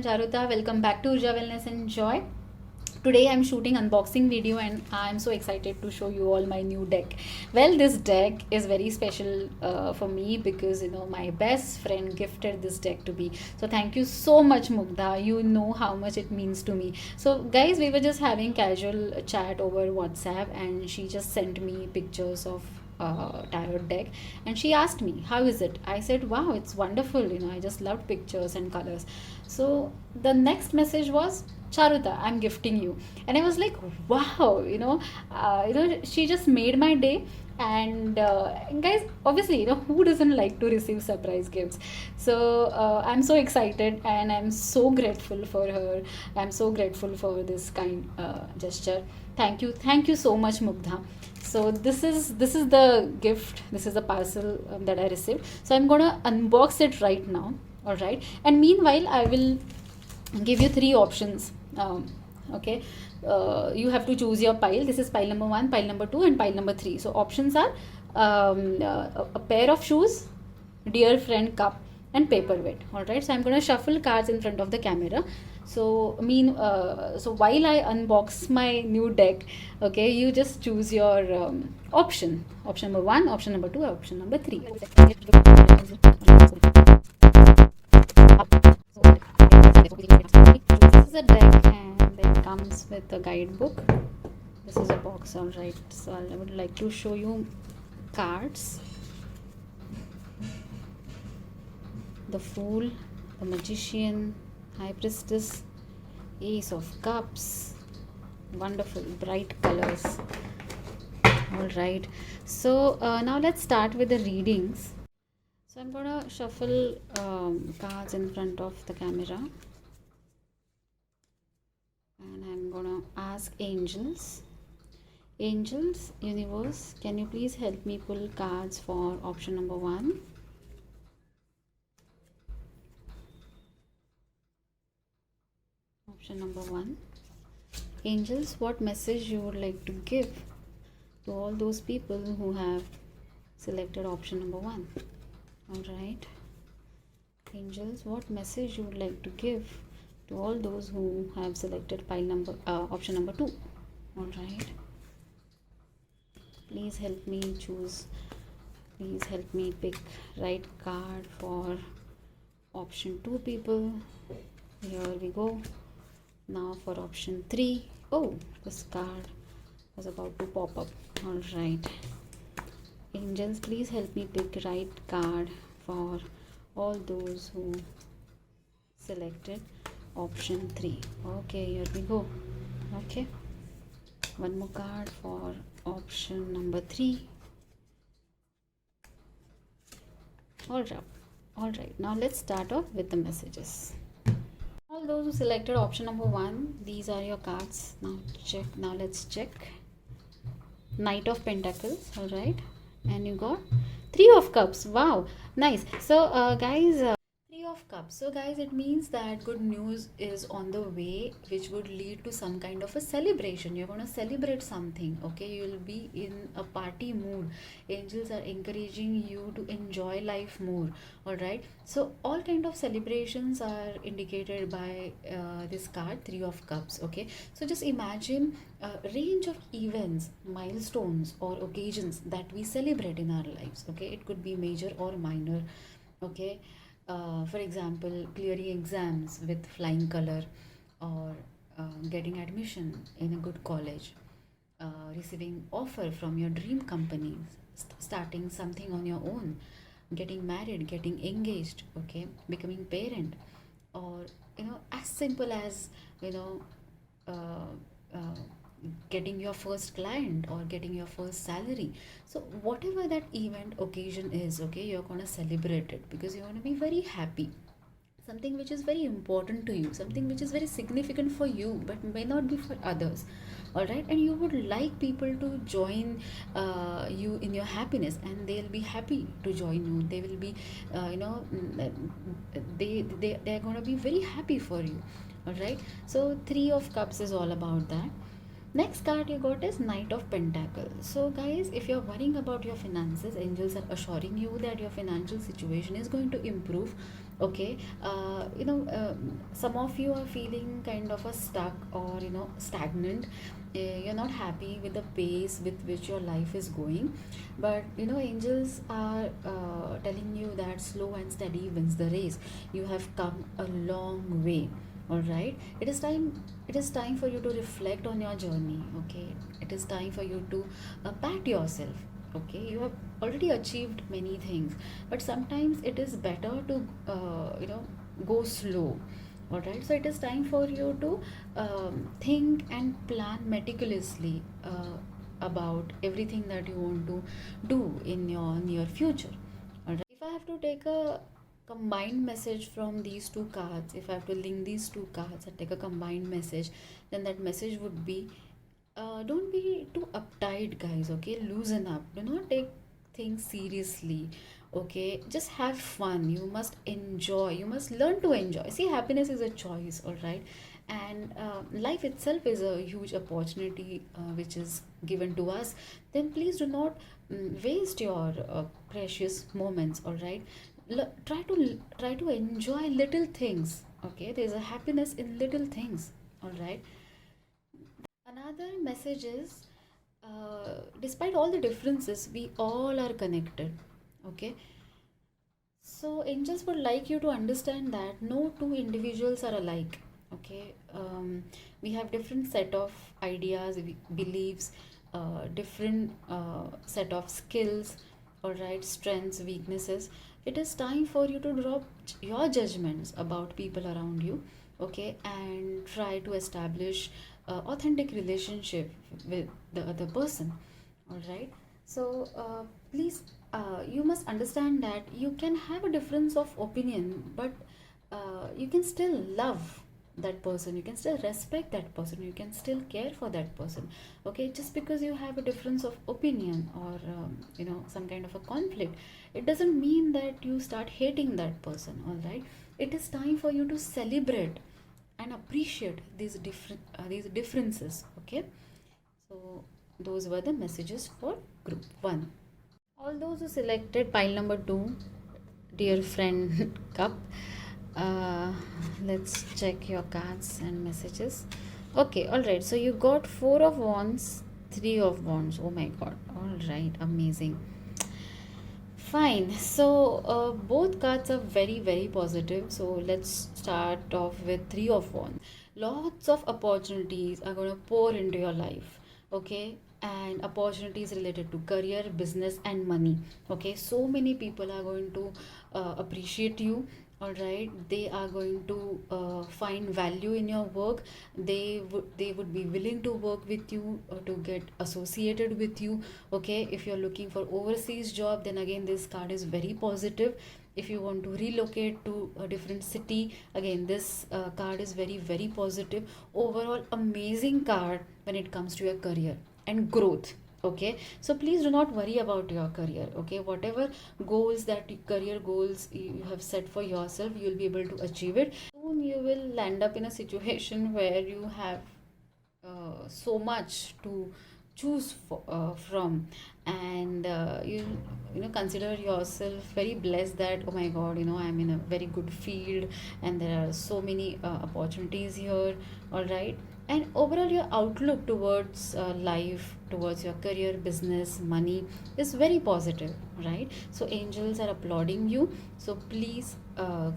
Charuta. Welcome back to Urja Wellness and Joy. Today I'm shooting unboxing video and I'm so excited to show you all my new deck. Well, this deck is very special for me because my best friend gifted this deck to me. So thank you so much, Mugdha. You know how much it means to me. So guys, we were just having casual chat over WhatsApp and she just sent me pictures of tarot deck and she asked me how is it. I said wow, it's wonderful. I just loved pictures and colors. So the next message was, Charuta, I'm gifting you. And I was like, wow, she just made my day. And guys, obviously, who doesn't like to receive surprise gifts? So I'm so excited and I'm so grateful for her. I'm so grateful for this kind gesture. Thank you so much, Mugdha. So this is the gift. This is the parcel that I received. So I'm gonna unbox it right now. All right. And meanwhile, I will give you three options. Okay, you have to choose your pile. This is pile number 1, pile number 2, and pile number 3. So options are a pair of shoes, dear friend cup, and paperweight. All right, so I'm going to shuffle cards in front of the camera. So so while I unbox my new deck, okay, you just choose your option number 1, option number 2, option number 3. This is a deck and it comes with a guidebook. This is a box, all right. So I would like to show you cards. The Fool, the Magician, High Priestess, Ace of Cups. Wonderful, bright colors. All right. So now let's start with the readings. So I'm going to shuffle cards in front of the camera. And I'm going to ask angels. Angels, universe, can you please help me pull cards for option number 1? Option number 1. Angels, what message you would like to give to all those people who have selected option number 1? All right. Angels, what message you would like to give to all those who have selected option number 2? All right. Please help me choose. Please help me pick right card for option 2 people. Here we go. Now for option 3. Oh, this card was about to pop up. All right. Angels, please help me pick right card for all those who selected option 3. Okay, here we go. Okay, one more card for option number 3. All right, now let's start off with the messages. All those who selected option number 1, these are your cards. Now let's check. Knight of Pentacles. All right, and you got 3 of Cups. Wow, nice. So guys, 3 of Cups. So guys, it means that good news is on the way, which would lead to some kind of a celebration. You're going to celebrate something. Okay, you'll be in a party mood. Angels are encouraging you to enjoy life more. All right, so all kind of celebrations are indicated by this card, 3 of Cups. Okay, so just imagine a range of events, milestones, or occasions that we celebrate in our lives. Okay, it could be major or minor. Okay, for example, clearing exams with flying color, or getting admission in a good college, receiving offer from your dream company, starting something on your own, getting married, getting engaged, okay, becoming parent, or as simple as uh, uh, getting your first client or getting your first salary. So whatever that event occasion is, okay, you're going to celebrate it because you're going to be very happy. Something which is very important to you, something which is very significant for you but may not be for others. All right, and you would like people to join you in your happiness, and they'll be happy to join you. They will be they're going to be very happy for you. All right, so 3 of Cups is all about that. Next card you got is Knight of Pentacles. So guys, if you're worrying about your finances, angels are assuring you that your financial situation is going to improve. Okay. Some of you are feeling kind of a stuck or stagnant. You're not happy with the pace with which your life is going, but angels are telling you that slow and steady wins the race. You have come a long way. All right, it is time for you to reflect on your journey. Okay, it is time for you to pat yourself. Okay, you have already achieved many things, but sometimes it is better to go slow. All right, so it is time for you to think and plan meticulously about everything that you want to do in your near future. All right, if I have to take a combined message from these two cards, if I have to link these two cards and take a combined message, then that message would be, don't be too uptight, guys. Okay, loosen up. Do not take things seriously. Okay, just have fun. You must enjoy. You must learn to enjoy. See, happiness is a choice, all right, and life itself is a huge opportunity which is given to us. Then please do not waste your precious moments. All right, try to enjoy little things. Okay, there's a happiness in little things. All right. Another message is, despite all the differences, we all are connected. Okay, so angels would like you to understand that no two individuals are alike. Okay, we have different set of ideas, beliefs, different set of skills. All right, strengths, weaknesses. It is time for you to drop your judgments about people around you. Okay, and try to establish authentic relationship with the other person. All right, so please, you must understand that you can have a difference of opinion, but you can still love that person, you can still respect that person, you can still care for that person. Okay, just because you have a difference of opinion or some kind of a conflict, it doesn't mean that you start hating that person. All right, it is time for you to celebrate and appreciate these differences. Okay, so those were the messages for group 1. All those who selected pile number 2, dear friend cup, uh, let's check your cards and messages. Okay, all right, so you got 4 of wands, 3 of wands. Oh my god, all right, amazing. Fine, so both cards are very, very positive. So let's start off with 3 of wands. Lots of opportunities are going to pour into your life. Okay, and opportunities related to career, business, and money. Okay, so many people are going to appreciate you. All right, they are going to find value in your work. They would be willing to work with you or to get associated with you. Okay, if you're looking for overseas job, then again this card is very positive. If you want to relocate to a different city, again this card is very, very positive. Overall amazing card when it comes to your career and growth. Okay, so please do not worry about your career. Okay, whatever goals that career goals you have set for yourself, you will be able to achieve it. Soon you will land up in a situation where you have so much to choose from, and consider yourself very blessed that, oh my god, I'm in a very good field and there are so many opportunities here. All right, and overall your outlook towards life, towards your career, business, money is very positive. Right, so angels are applauding you, so please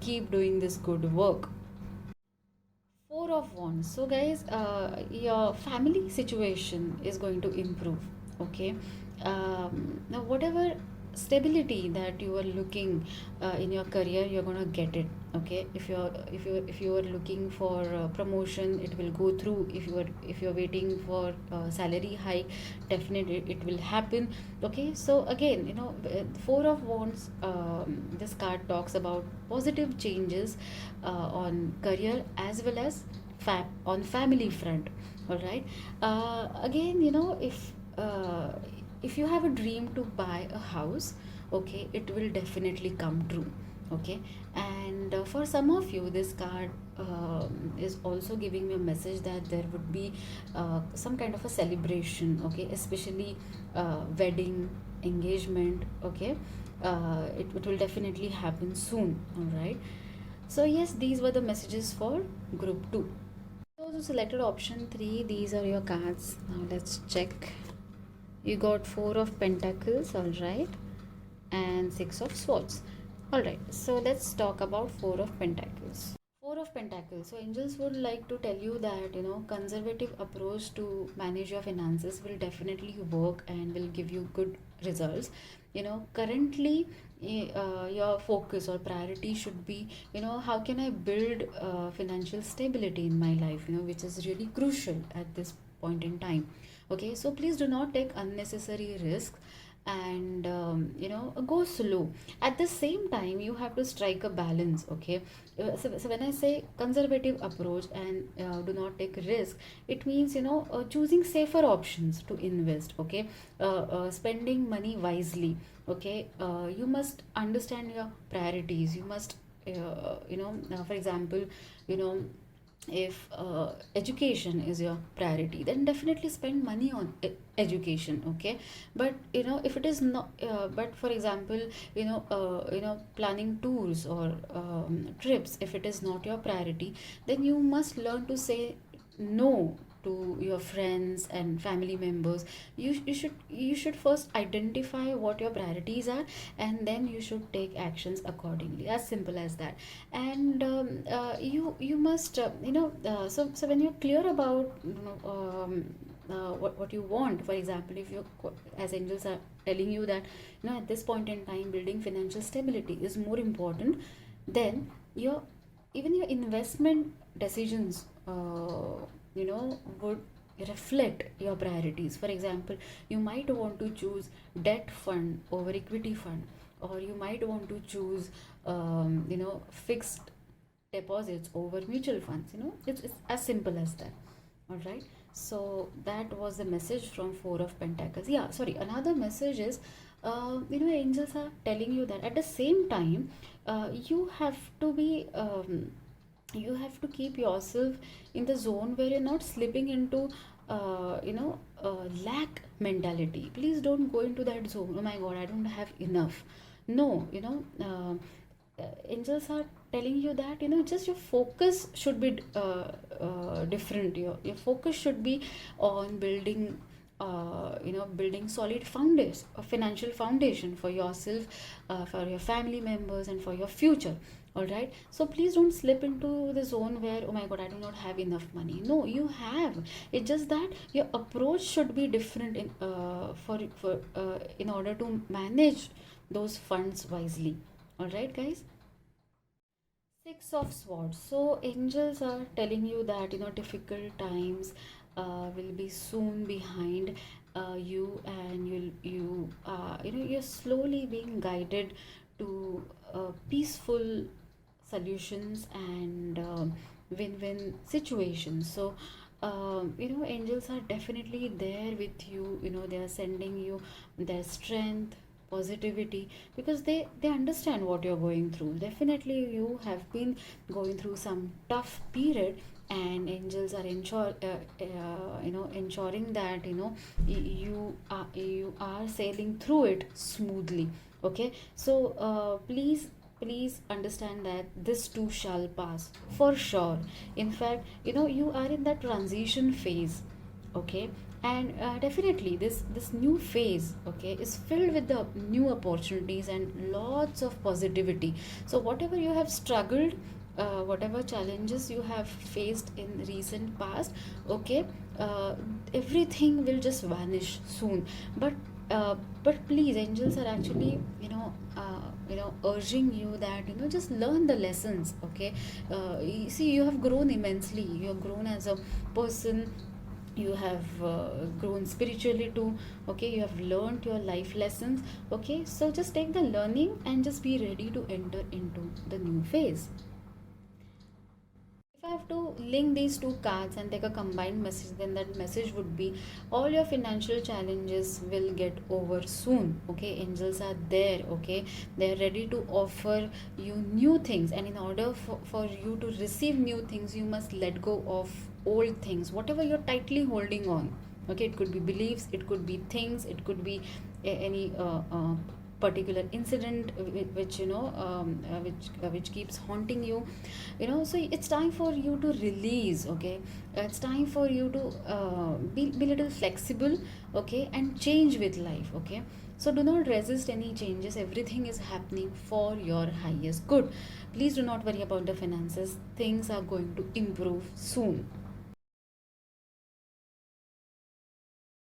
keep doing this good work. 4 of wands. So guys, your family situation is going to improve. Okay, now whatever stability that you are looking in your career, you're going to get it. Okay, if you are looking for promotion, it will go through. If you're waiting for salary hike, definitely it will happen. Okay, so again, 4 of wands, this card talks about positive changes on career as well as on family front. All right, again, if you have a dream to buy a house, okay, it will definitely come true. Okay, and for some of you this card is also giving me a message that there would be some kind of a celebration. Okay, especially wedding, engagement. Okay, it will definitely happen soon. All right, So yes, these were the messages for group 2. Those who selected option 3, these are your cards. Now let's check. You got 4 of Pentacles, alright, and 6 of Swords. Alright, so let's talk about 4 of Pentacles. 4 of Pentacles. So angels would like to tell you that, conservative approach to manage your finances will definitely work and will give you good results. Currently, your focus or priority should be, how can I build financial stability in my life, which is really crucial at this point in time. Okay, so please do not take unnecessary risks, and go slow. At the same time, you have to strike a balance. Okay, so when I say conservative approach and do not take risk, it means choosing safer options to invest. Okay, spending money wisely. Okay, you must understand your priorities. You must for example, you know if education is your priority, then definitely spend money on education. Okay, but if it is not, but for example, planning tours or trips, if it is not your priority, then you must learn to say no to your friends and family members. You should first identify what your priorities are, and then you should take actions accordingly, as simple as that. And you must so when you're clear about what you want. For example, if you, as angels are telling you that at this point in time building financial stability is more important, then your even your investment decisions would reflect your priorities. For example, you might want to choose debt fund over equity fund, or you might want to choose fixed deposits over mutual funds. It's as simple as that. All right, so that was the message from 4 of Pentacles. Yeah, sorry, another message is angels are telling you that at the same time, you have to be you have to keep yourself in the zone where you're not slipping into lack mentality. Please don't go into that zone. Oh my god, I don't have enough. No, angels are telling you that just your focus should be different. Your focus should be on building building solid foundation, a financial foundation for yourself, for your family members, and for your future. All right, so please don't slip into the zone where, oh my god, I do not have enough money. No, you have. It's just that your approach should be different in order to manage those funds wisely. All right, guys. 6 of Swords. So angels are telling you that difficult times will be soon behind you, and you're slowly being guided to peaceful solutions and win-win situations. So angels are definitely there with you. They are sending you their strength, positivity, because they understand what you're going through. Definitely you have been going through some tough period, and angels are ensuring that you are sailing through it smoothly. Okay, so please understand that this too shall pass for sure. In fact, you are in that transition phase. Okay, and definitely this new phase, okay, is filled with the new opportunities and lots of positivity. So whatever you have struggled, whatever challenges you have faced in recent past, okay, everything will just vanish soon. But please, angels are actually urging you that just learn the lessons. Okay, you see, you have grown immensely. You have grown as a person. You have grown spiritually too. Okay, you have learned your life lessons. Okay, so just take the learning and just be ready to enter into the new phase. If I have to link these two cards and take a combined message, then that message would be all your financial challenges will get over soon. Okay, angels are there. Okay, they are ready to offer you new things, and in order for you to receive new things, you must let go of old things, whatever you're tightly holding on. Okay, it could be beliefs, it could be things, it could be any particular incident which which keeps haunting you, so it's time for you to release. Okay, it's time for you to be little flexible, okay, and change with life. Okay, so do not resist any changes. Everything is happening for your highest good. Please do not worry about the finances. Things are going to improve soon.